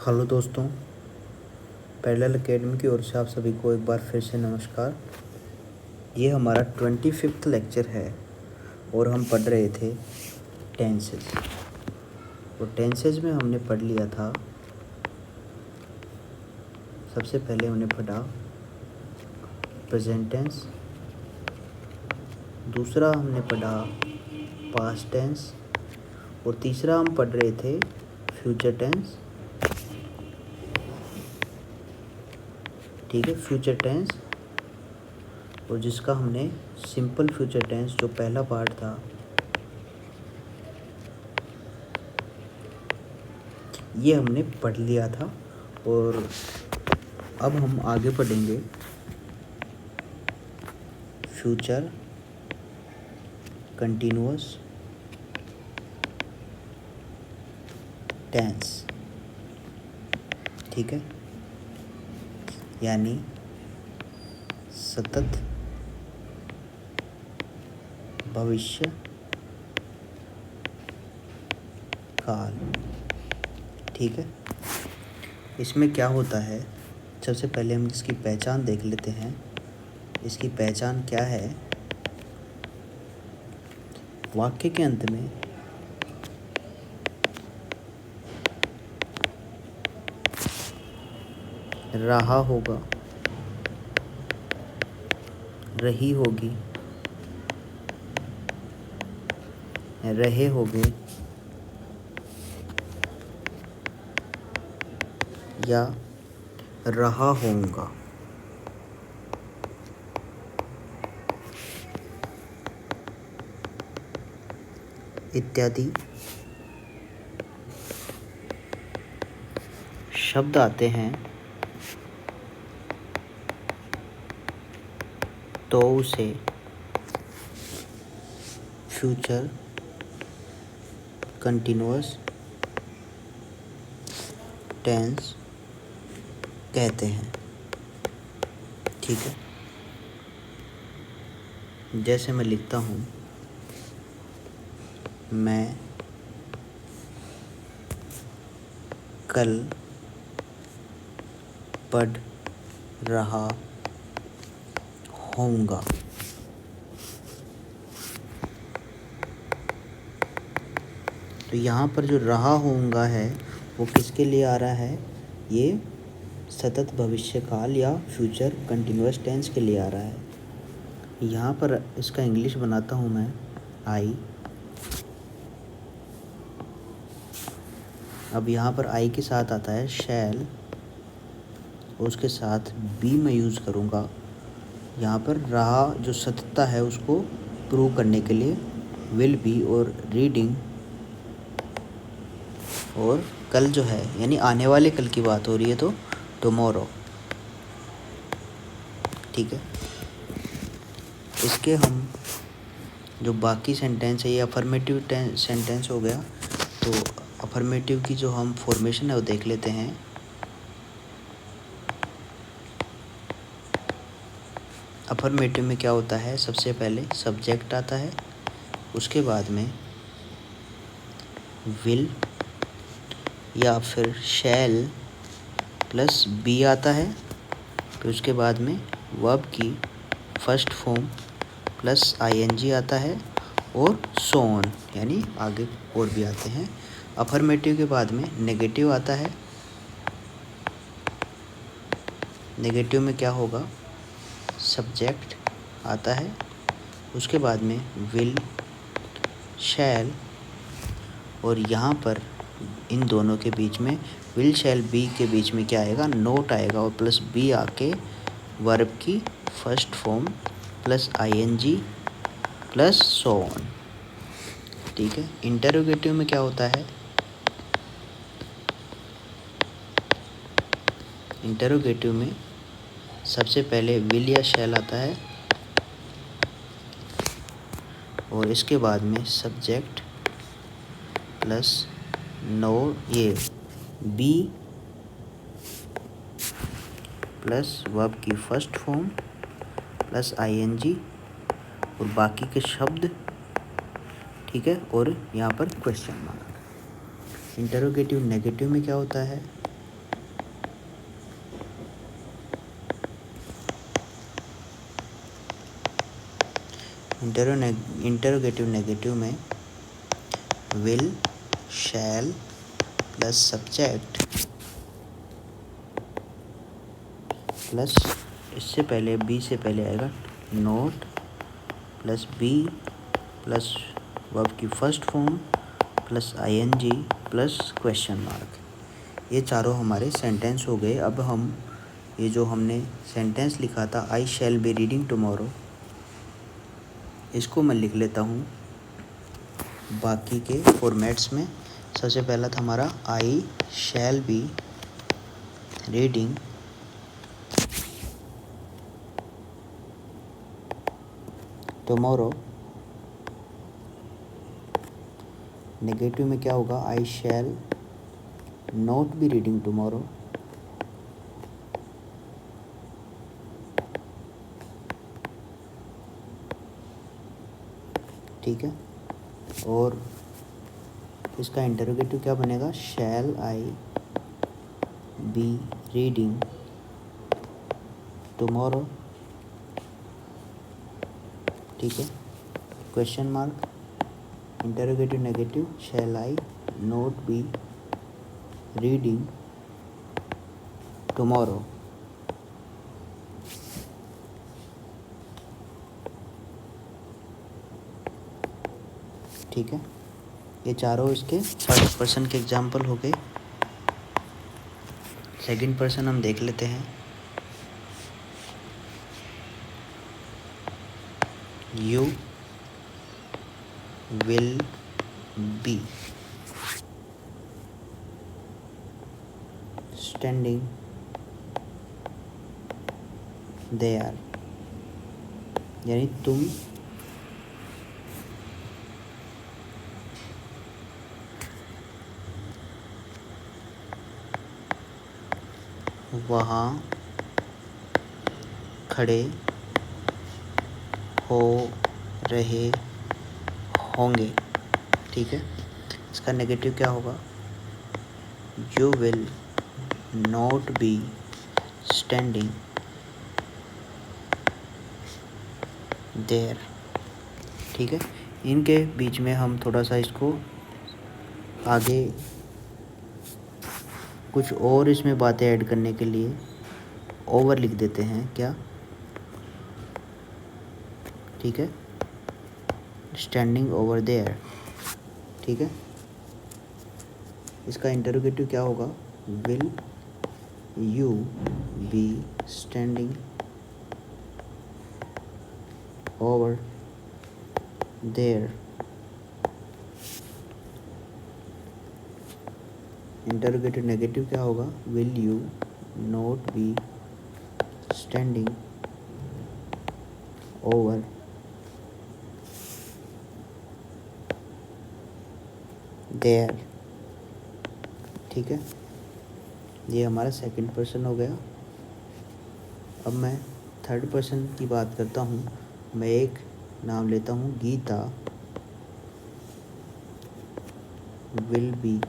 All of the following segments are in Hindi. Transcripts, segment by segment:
हेलो दोस्तों, पैरेलल एकेडमी की ओर से आप सभी को एक बार फिर से नमस्कार। ये हमारा 25वां लेक्चर है और हम पढ़ रहे थे टेंसेज। और टेंसेज में हमने पढ़ लिया था, सबसे पहले हमने पढ़ा प्रेजेंट टेंस, दूसरा हमने पढ़ा पास्ट टेंस और तीसरा हम पढ़ रहे थे फ्यूचर टेंस। ठीक है, फ्यूचर टेंस, और जिसका हमने सिंपल फ्यूचर टेंस जो पहला पार्ट था ये हमने पढ़ लिया था। और अब हम आगे पढ़ेंगे फ्यूचर कंटिन्यूअस टेंस। ठीक है, यानी सतत भविष्य काल। ठीक है, इसमें क्या होता है, सबसे पहले हम इसकी पहचान देख लेते हैं। इसकी पहचान क्या है? वाक्य के अंत में रहा होगा, रही होगी, रहे होगे या रहा होगा इत्यादि शब्द आते हैं तो उसे फ्यूचर कंटिन्यूअस टेंस कहते हैं। ठीक है, जैसे मैं लिखता हूँ, मैं कल पढ़ रहा होऊंगा। तो यहाँ पर जो रहा होऊंगा है वो किसके लिए आ रहा है? ये सतत भविष्यकाल या फ्यूचर कंटिन्यूअस टेंस के लिए आ रहा है। यहाँ पर इसका इंग्लिश बनाता हूँ मैं, आई। अब यहाँ पर आई के साथ आता है शैल, और उसके साथ बी मैं यूज़ करूँगा यहाँ पर रहा जो सततता है उसको प्रूव करने के लिए, विल बी और रीडिंग। और कल जो है यानी आने वाले कल की बात हो रही है तो टुमारो। ठीक है, इसके हम जो बाकी सेंटेंस है ये अफर्मेटिव सेंटेंस हो गया। तो अफर्मेटिव की जो हम फॉर्मेशन है वो देख लेते हैं। अफर्मेटिव में क्या होता है? सबसे पहले सब्जेक्ट आता है, उसके बाद में विल या फिर शैल प्लस बी आता है, फिर उसके बाद में वर्ब की फर्स्ट फॉर्म प्लस आईएनजी आता है और सो ऑन, यानी आगे और भी आते हैं। अफर्मेटिव के बाद में नेगेटिव आता है। नेगेटिव में क्या होगा? सब्जेक्ट आता है, उसके बाद में विल, शैल, और यहाँ पर इन दोनों के बीच में विल शैल बी के बीच में क्या आएगा? नोट आएगा, और प्लस बी आके वर्ब की first form plus ING plus so on. ठीक है, इंटरोगेटिव में क्या होता है? इंटरोगेटिव में सबसे पहले विल या शैल आता है, और इसके बाद में सब्जेक्ट प्लस नो ये बी प्लस वर्ब की फर्स्ट फॉर्म प्लस आईएनजी और बाकी के शब्द। ठीक है, और यहाँ पर क्वेश्चन मार्क। इंटरोगेटिव नेगेटिव में क्या होता है? इंटरोगेटिव नेगेटिव में will, shall plus subject plus इससे पहले बी से पहले आएगा not plus be plus verb की first form plus ING plus question mark. ये चारों हमारे सेंटेंस हो गए। अब हम ये जो हमने सेंटेंस लिखा था आई शैल बी रीडिंग टुमारो, इसको मैं लिख लेता हूँ बाकी के फॉर्मेट्स में। सबसे पहला था हमारा I shall be reading tomorrow. Negative में क्या होगा, I shall not be reading tomorrow. ठीक है, और इसका इंटरोगेटिव क्या बनेगा, shall I be reading tomorrow. ठीक है, question mark interrogative negative, shall I not be reading tomorrow. ठीक है, ये चारों इसके फर्स्ट पर्सन के एग्जाम्पल हो गए। सेकंड पर्सन हम देख लेते हैं। You will be standing there, यानी तुम वहाँ खड़े हो रहे होंगे। ठीक है, इसका नेगेटिव क्या होगा, you will not be standing there. ठीक है, इनके बीच में हम थोड़ा सा इसको आगे कुछ और इसमें बातें ऐड करने के लिए ओवर लिख देते हैं क्या। ठीक है, स्टैंडिंग ओवर देयर। ठीक है, इसका इंटरोगेटिव क्या होगा, will you be standing over there. Interrogative negative क्या होगा, will you not be standing over there. ठीक है, ये हमारा सेकंड पर्सन हो गया। अब मैं थर्ड पर्सन की बात करता हूँ। मैं एक नाम लेता हूँ, Geeta will be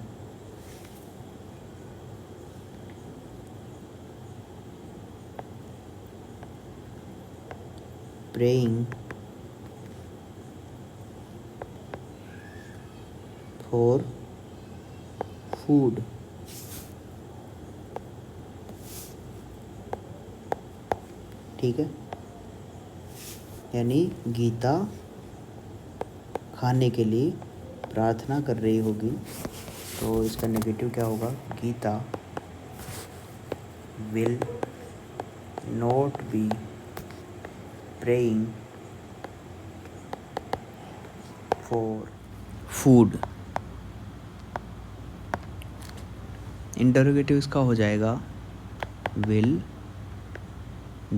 praying for food। ठीक है, यानी गीता खाने के लिए प्रार्थना कर रही होगी। तो इसका नेगेटिव क्या होगा, Geeta will not be praying for food। Interrogative इसका हो जाएगा, will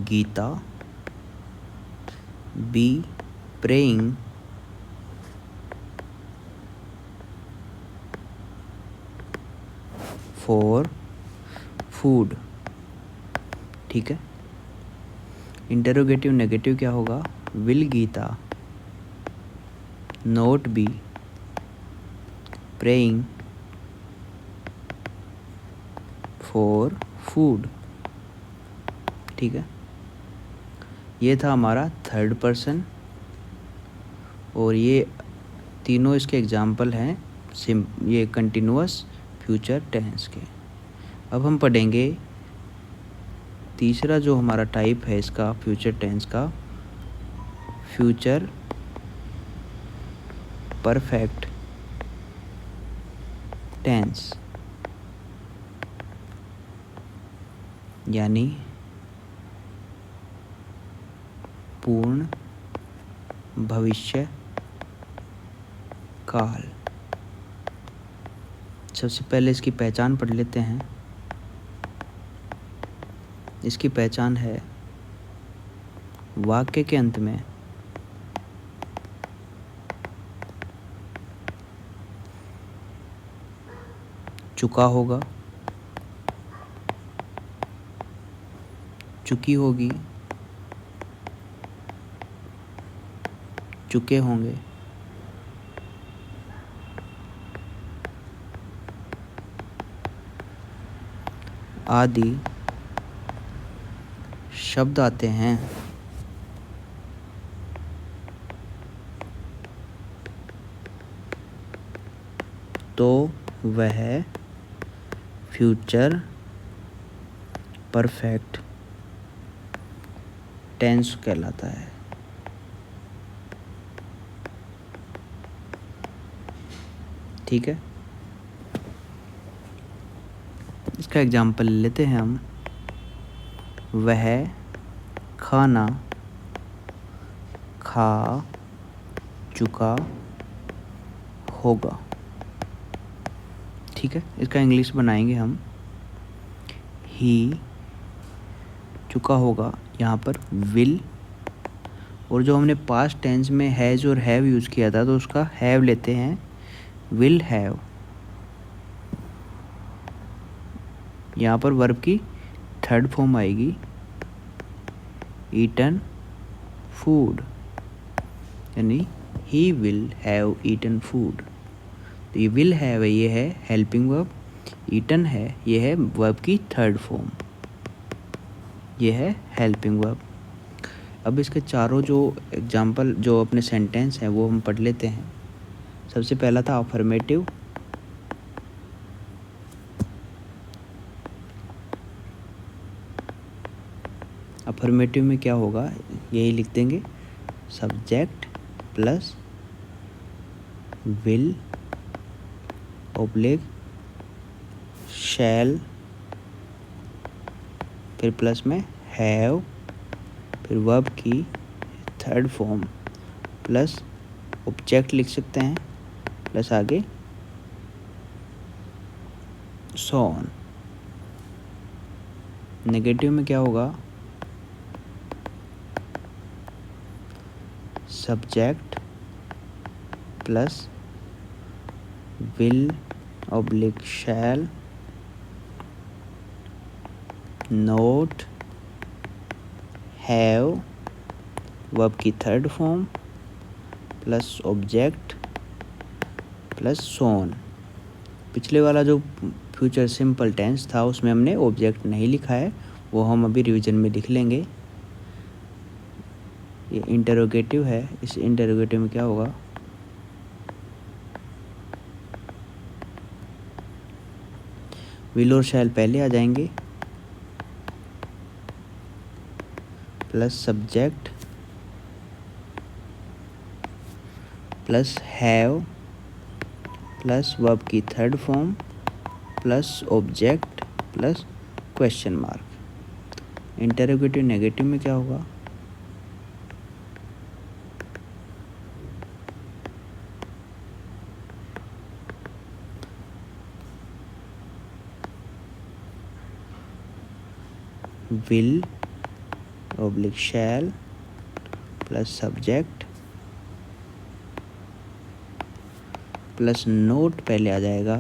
Geeta be praying for food। ठीक है, इंटरोगेटिव नेगेटिव क्या होगा, will Geeta not be praying for food. ठीक है, ये था हमारा थर्ड पर्सन और ये तीनों इसके एग्जाम्पल हैं ये कंटिन्यूअस फ्यूचर टेंस के। अब हम पढ़ेंगे तीसरा जो हमारा टाइप है इसका फ्यूचर टेंस का, फ्यूचर परफेक्ट टेंस, यानी पूर्ण भविष्य काल। सबसे पहले इसकी पहचान पढ़ लेते हैं। इसकी पहचान है वाक्य के अंत में चुका होगा, चुकी होगी, चुके होंगे, आदि शब्द आते हैं। तो वह फ्यूचर परफेक्ट टेंस कहलाता है। ठीक है, इसका एग्जाम्पल लेते हैं हम। वह खाना खा चुका होगा। ठीक है, इसका इंग्लिश बनाएंगे हम। ही चुका होगा, यहाँ पर विल, और जो हमने पास्ट टेंस में हैज़ और हैव यूज़ किया था तो उसका हैव लेते हैं, विल हैव। यहाँ पर वर्ब की थर्ड फॉर्म आएगी, ईटन फूड, यानी he will have eaten food. तो ये विल हैव है, ये है हेल्पिंग वर्ब, ईटन है, ये है वर्ब की थर्ड फॉर्म, ये है हेल्पिंग वर्ब। अब इसके चारों जो एग्जाम्पल जो अपने सेंटेंस हैं वो हम पढ़ लेते हैं। सबसे पहला था अफर्मेटिव। अफर्मेटिव में क्या होगा, यही लिख देंगे, सब्जेक्ट प्लस विल ऑब्लिक शैल, फिर प्लस में हैव, फिर वर्ब की थर्ड फॉर्म प्लस ऑब्जेक्ट लिख सकते हैं, प्लस आगे सो ऑन। नेगेटिव में क्या होगा, subject plus will oblique shall, not, have, verb की third form plus object plus so on. पिछले वाला जो फ्यूचर सिंपल टेंस था उसमें हमने ऑब्जेक्ट नहीं लिखा है, वो हम अभी रिवीजन में लिख लेंगे। ये इंटरोगेटिव है, इस इंटरोगेटिव में क्या होगा, विल और शैल पहले आ जाएंगे, plus subject plus have plus verb की third form plus object plus question mark. Interrogative negative में क्या होगा, will oblique shall plus subject plus not पहले आ जाएगा,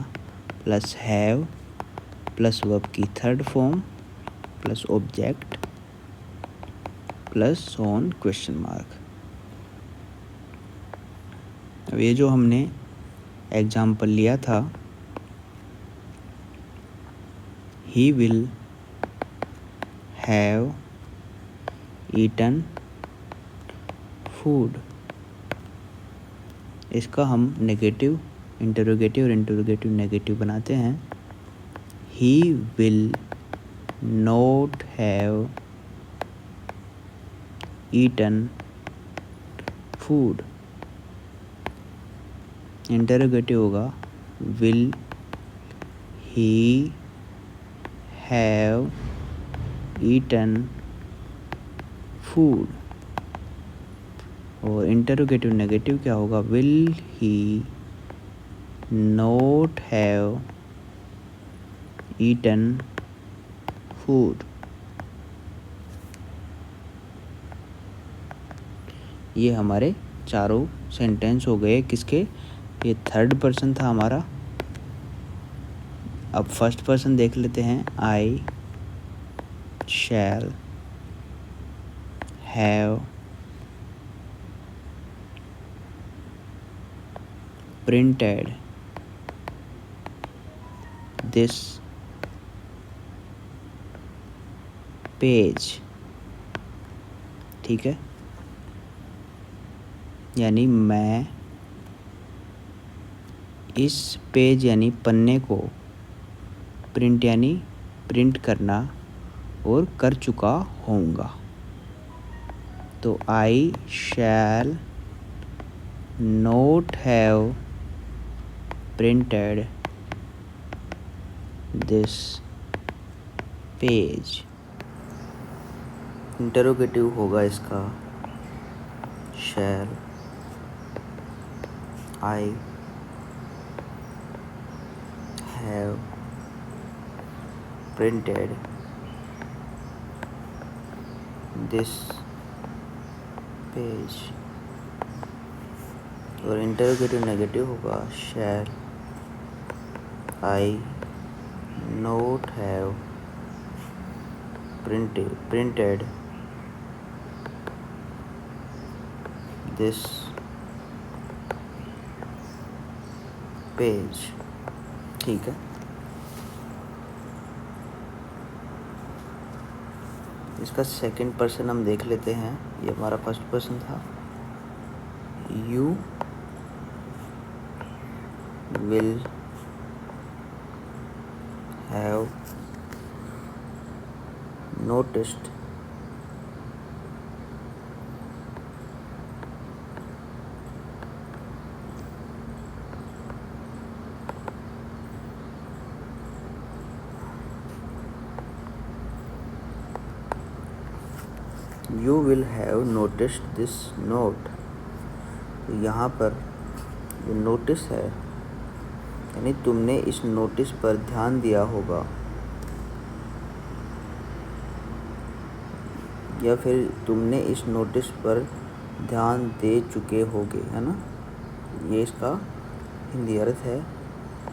प्लस हैव प्लस वर्ब की third form plus object plus on question mark. अब ये जो हमने एग्जाम्पल लिया था, he will have eaten food, इसका हम नेगेटिव इंटरोगेटिव और इंटरोगेटिव नेगेटिव बनाते हैं। He will not have eaten food. Interrogative होगा will he have eaten food. और इंटरोगेटिव नेगेटिव क्या होगा, will he not have eaten food. ये हमारे चारों सेंटेंस हो गए किसके, ये थर्ड पर्सन था हमारा। अब फर्स्ट पर्सन देख लेते हैं। I shall have printed this page. ठीक है, यानी मैं इस पेज यानी पन्ने को प्रिंट यानी प्रिंट करना और कर चुका होऊंगा। तो I shall not have printed this page. Interrogative होगा इसका shall I have printed this page. और इंटरोगेटिव नेगेटिव होगा shall I not have printed this page. ठीक है, इसका सेकंड पर्सन हम देख लेते हैं। ये हमारा फर्स्ट पर्सन था। You will have noticed you will have noticed this note. यहाँ पर जो नोटिस है यानी तुमने इस नोटिस पर ध्यान दिया होगा, या फिर तुमने इस नोटिस पर ध्यान दे चुके होगे, है ना। ये इसका हिंदी अर्थ है।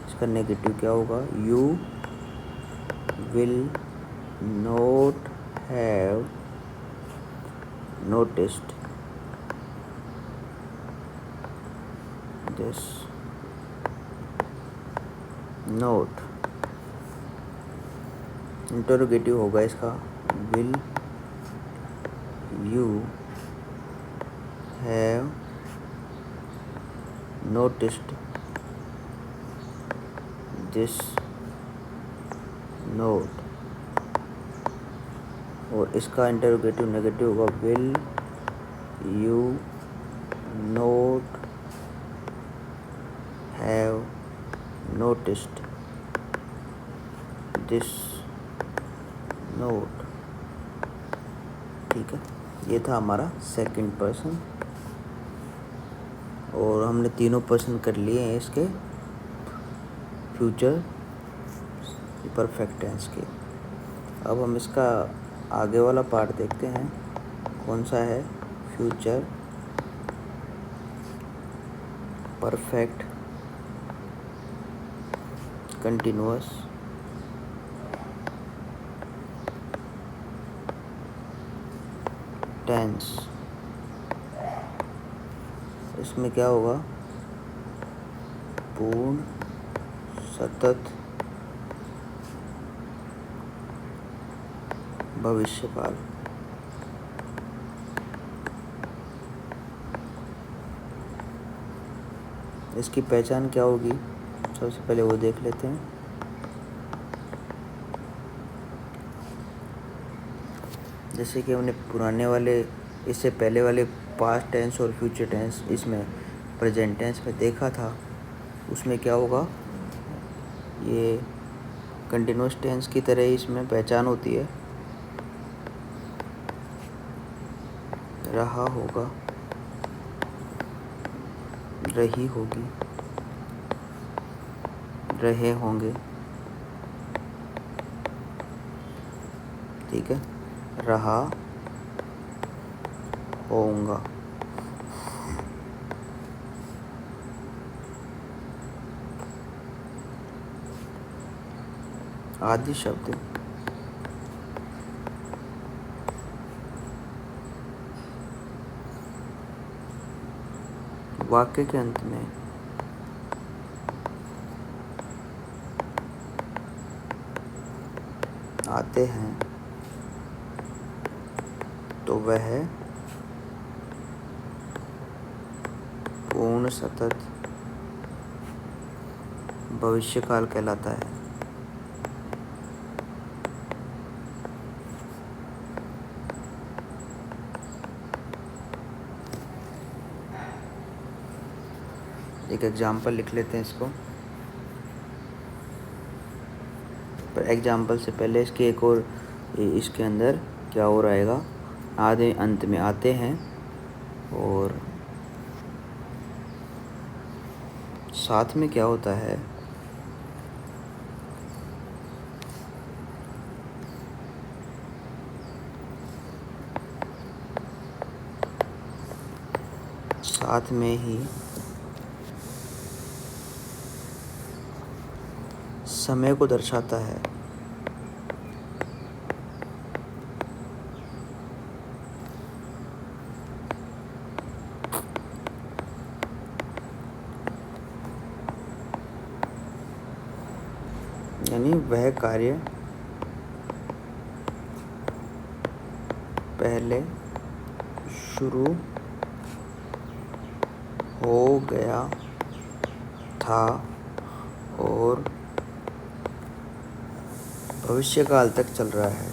इसका नेगेटिव क्या होगा, you will not have noticed this note। Interrogative होगा इसका will you have noticed this note। और इसका इंटरोगेटिव नेगेटिव होगा will you note have noticed this note. ठीक है, ये था हमारा सेकंड पर्सन। और हमने तीनों पर्सन कर लिए हैं इसके फ्यूचर परफेक्ट टेंस के। अब हम इसका आगे वाला पार्ट देखते हैं, कौन सा है, फ्यूचर परफेक्ट कंटिन्यूअस टेंस। इसमें क्या होगा, पूर्ण सतत भविष्यकाल। इसकी पहचान क्या होगी, सबसे पहले वो देख लेते हैं। जैसे कि हमने पुराने वाले, इससे पहले वाले पास्ट टेंस और फ्यूचर टेंस, इसमें प्रेजेंट टेंस में देखा था, उसमें क्या होगा, ये कंटिन्यूस टेंस की तरह ही इसमें पहचान होती है। रहा होगा, रही होगी, रहे होंगे, ठीक है, रहा होगा। आदि शब्द वाक्य के अंत में आते हैं तो वह पूर्ण सतत भविष्यकाल कहलाता है। एक एग्जाम्पल लिख लेते हैं इसको, पर एग्जाम्पल से पहले इसके एक और, इसके अंदर क्या हो रहेगा, आधे अंत में आते हैं और साथ में क्या होता है, साथ में ही समय को दर्शाता है। यानी वह कार्य पहले शुरू हो गया था और भविष्यकाल तक चल रहा है।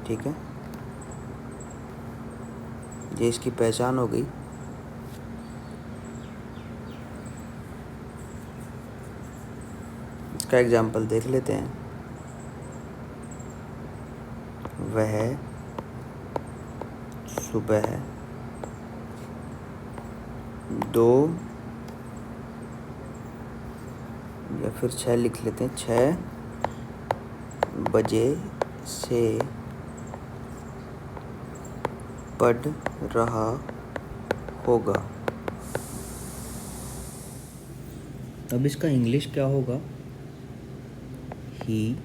ठीक है, ये इसकी पहचान हो गई। इसका एग्जाम्पल देख लेते हैं। वह सुबह 2 या फिर 6 लिख लेते हैं, 6 बजे से पढ़ रहा होगा। अब इसका इंग्लिश क्या होगा, ही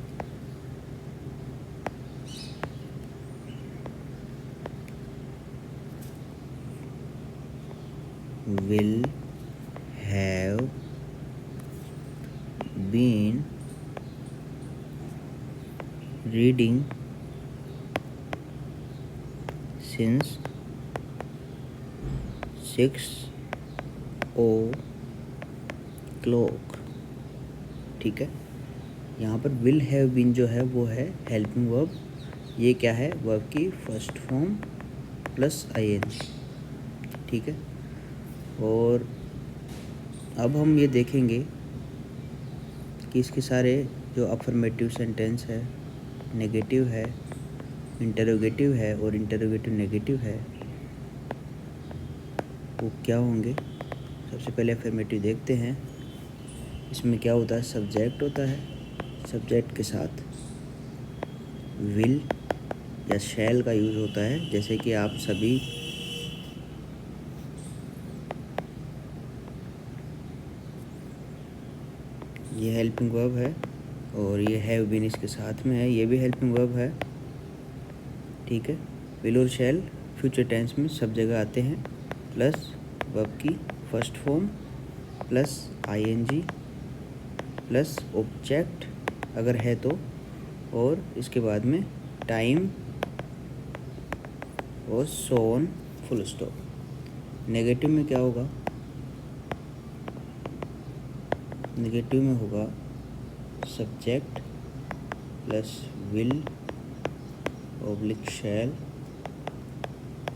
will have been reading since 6 o'clock। ठीक है, यहाँ पर विल हैव बीन जो है वो है हेल्पिंग वर्ब। ये क्या है, वर्ब की फर्स्ट फॉर्म प्लस ing। ठीक है, और अब हम ये देखेंगे कि इसके सारे जो अफर्मेटिव सेंटेंस है, नेगेटिव है, इंटरोगेटिव है और इंटरोगेटिव नेगेटिव है, वो क्या होंगे। सबसे पहले अफर्मेटिव देखते हैं। इसमें क्या होता है, सब्जेक्ट होता है, सब्जेक्ट के साथ विल या शैल का यूज़ होता है। जैसे कि आप सभी ये हेल्पिंग वर्ब है और ये हैव बीन इसके साथ में है, ये भी हेल्पिंग वर्ब है। ठीक है, विल और शैल फ्यूचर टेंस में सब जगह आते हैं, प्लस वर्ब की first form plus ing plus object अगर है तो, और इसके बाद में टाइम और so on full stop. Negative में क्या होगा? नेगेटिव में होगा subject plus will oblique shall,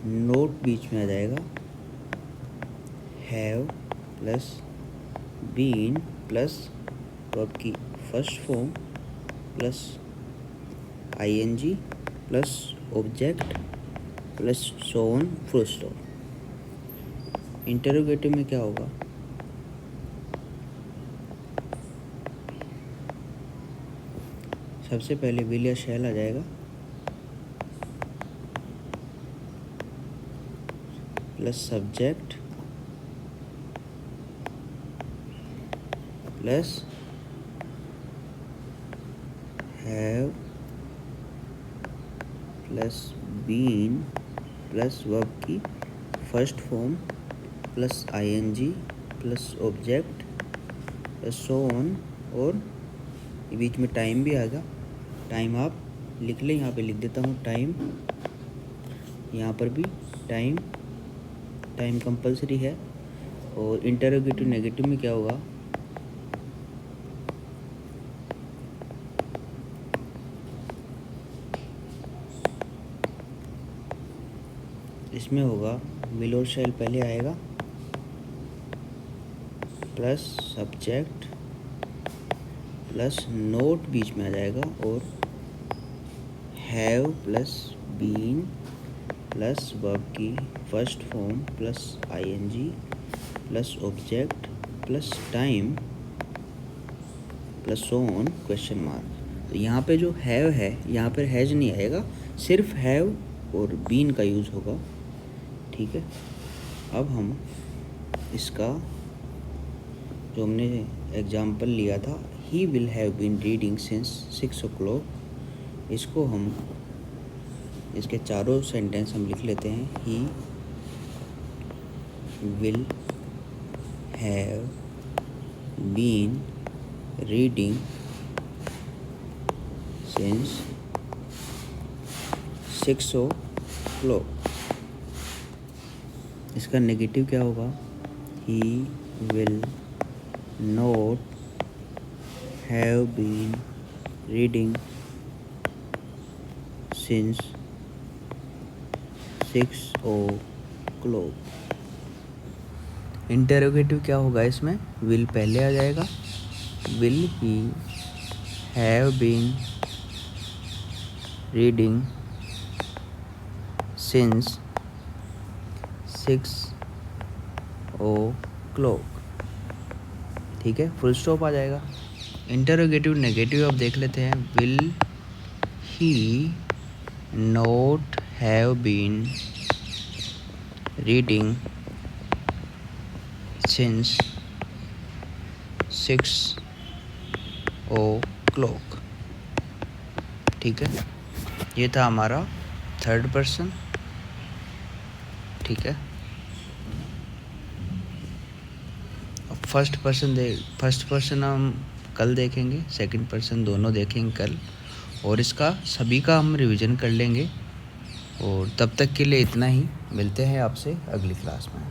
not बीच में आ जाएगा, have plus been plus verb की first form plus ING plus object plus so on full stop. Interrogative में क्या होगा? सबसे पहले विल या शैल आ जाएगा, plus subject plus have plus been plus verb की first form plus ING plus object plus so on, और बीच में टाइम भी आएगा। टाइम आप लिख लें, यहाँ पे लिख देता हूँ टाइम, यहाँ पर भी टाइम, टाइम कंपलसरी है। और इंटरोगेटिव नेगेटिव में क्या होगा? इसमें होगा विल और शैल पहले आएगा, प्लस सब्जेक्ट प्लस नोट बीच में आ जाएगा, और have plus been plus verb की first form plus ING plus object plus time plus so on question mark. तो यहाँ पे जो हैव है, यहाँ पर हैज नहीं आएगा, सिर्फ हैव और बीन का यूज़ होगा। ठीक है, अब हम इसका जो हमने एग्जाम्पल लिया था, he will have been reading since 6 o'clock, इसको हम इसके चारों सेंटेंस हम लिख लेते हैं। He will have been reading since 6 o'clock। इसका नेगेटिव क्या होगा? He will not have been reading since 6 o'clock। Interrogative क्या होगा? इसमें विल पहले आ जाएगा, will he have been reading since 6 o'clock। ठीक है, फुल स्टॉप आ जाएगा। इंटरोगेटिव नेगेटिव अब देख लेते हैं। Will he not have been reading since 6 o'clock। ठीक है, ये था हमारा थर्ड पर्सन। ठीक है, अब फर्स्ट पर्सन हम कल देखेंगे, सेकंड पर्सन दोनों देखेंगे कल, और इसका सभी का हम रिवीजन कर लेंगे। और तब तक के लिए इतना ही, मिलते हैं आपसे अगली क्लास में।